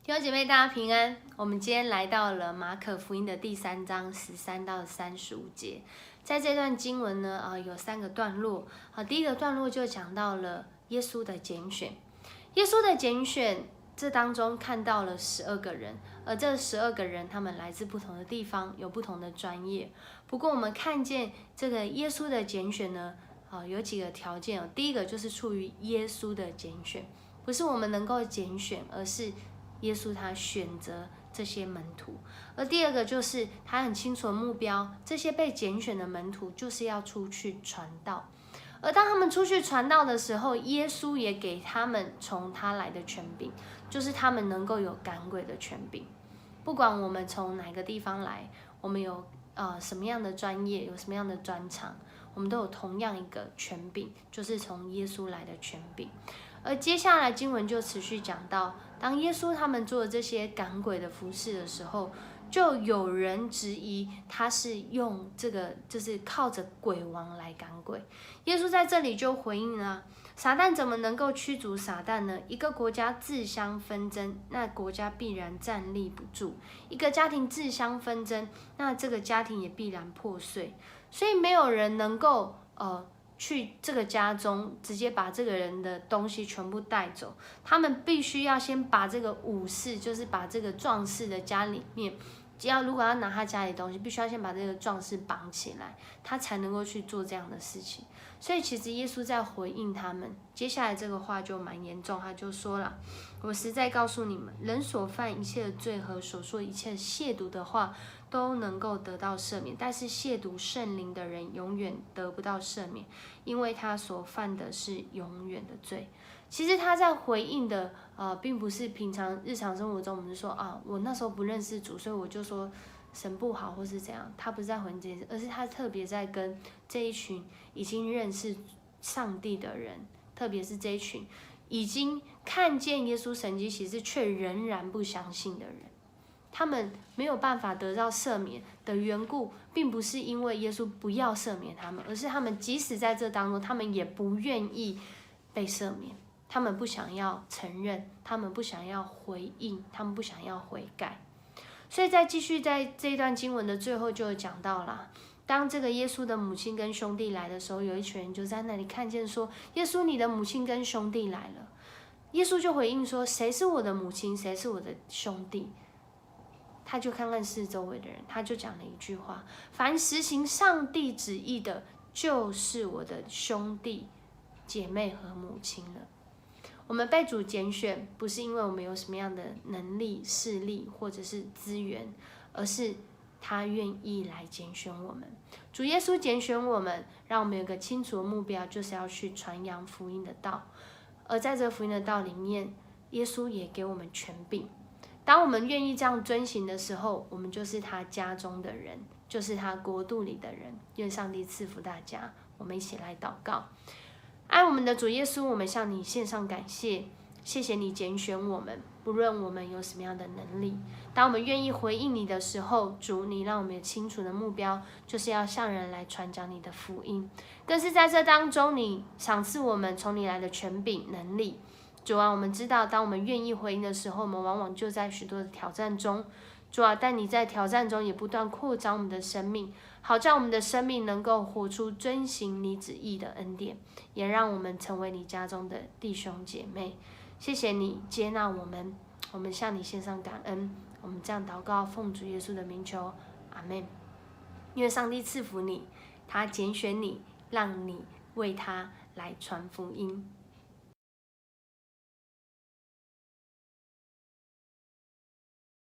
弟兄姐妹，大家平安。我们今天来到了马可福音的第3章13到35节。在这段经文呢，有3个段落。第一个段落就讲到了耶稣的拣选。耶稣的拣选，这当中看到了12个人，而这12个人他们来自不同的地方，有不同的专业。不过我们看见这个耶稣的拣选呢，有几个条件。第一个就是出于耶稣的拣选，不是我们能够拣选，而是耶稣他选择这些门徒。而第二个就是他很清楚的目标，这些被拣选的门徒就是要出去传道。而当他们出去传道的时候，耶稣也给他们从他来的权柄，就是他们能够有赶鬼的权柄。不管我们从哪个地方来，我们有什么样的专业，有什么样的专长，我们都有同样一个权柄，就是从耶稣来的权柄。而接下来经文就持续讲到，当耶稣他们做这些赶鬼的服事的时候，就有人质疑他是用这个，就是靠着鬼王来赶鬼。耶稣在这里就回应了，撒旦怎么能够驱逐撒旦呢？一个国家自相纷争，那国家必然站立不住；一个家庭自相纷争，那这个家庭也必然破碎。所以没有人能够去这个家中直接把这个人的东西全部带走，他们必须要先把这个武士，就是把这个壮士的家里面，如果要拿他家里的东西，必须要先把这个壮士绑起来，他才能够去做这样的事情。所以其实耶稣在回应他们，接下来这个话就蛮严重，他就说了：我实在告诉你们，人所犯一切的罪和所说一切亵渎的话，都能够得到赦免，但是亵渎圣灵的人永远得不到赦免，因为他所犯的是永远的罪。其实他在回应的并不是平常日常生活中我们说我那时候不认识主，所以我就说神不好或是怎样。他不是在回应这件事，而是他特别在跟这一群已经认识上帝的人，特别是这一群已经看见耶稣神迹奇事却仍然不相信的人。他们没有办法得到赦免的缘故，并不是因为耶稣不要赦免他们，而是他们即使在这当中，他们也不愿意被赦免，他们不想要承认，他们不想要回应，他们不想要悔改。所以继续在这一段经文的最后就有讲到了，当这个耶稣的母亲跟兄弟来的时候，有一群人就在那里看见说，耶稣你的母亲跟兄弟来了。耶稣就回应说，谁是我的母亲，谁是我的兄弟？他就看看四周围的人，他就讲了一句话：凡实行上帝旨意的，就是我的兄弟姐妹和母亲了。我们被主拣选，不是因为我们有什么样的能力、势力或者是资源，而是他愿意来拣选我们。主耶稣拣选我们，让我们有个清楚的目标，就是要去传扬福音的道。而在这个福音的道里面，耶稣也给我们权柄。当我们愿意这样遵行的时候，我们就是他家中的人，就是他国度里的人。愿上帝赐福大家。我们一起来祷告。爱我们的主耶稣，我们向你献上感谢，谢谢你拣选我们，不论我们有什么样的能力。当我们愿意回应你的时候，主，你让我们有清楚的目标，就是要向人来传讲你的福音。更是在这当中，你赏赐我们从你来的权柄能力。主啊，我们知道，当我们愿意回应的时候，我们往往就在许多的挑战中。主啊，但你在挑战中也不断扩张我们的生命，好让我们的生命能够活出遵行你旨意的恩典，也让我们成为你家中的弟兄姐妹。谢谢你接纳我们，我们向你献上感恩。我们这样祷告，奉主耶稣的名求，阿们。愿上帝赐福你，他拣选你，让你为他来传福音。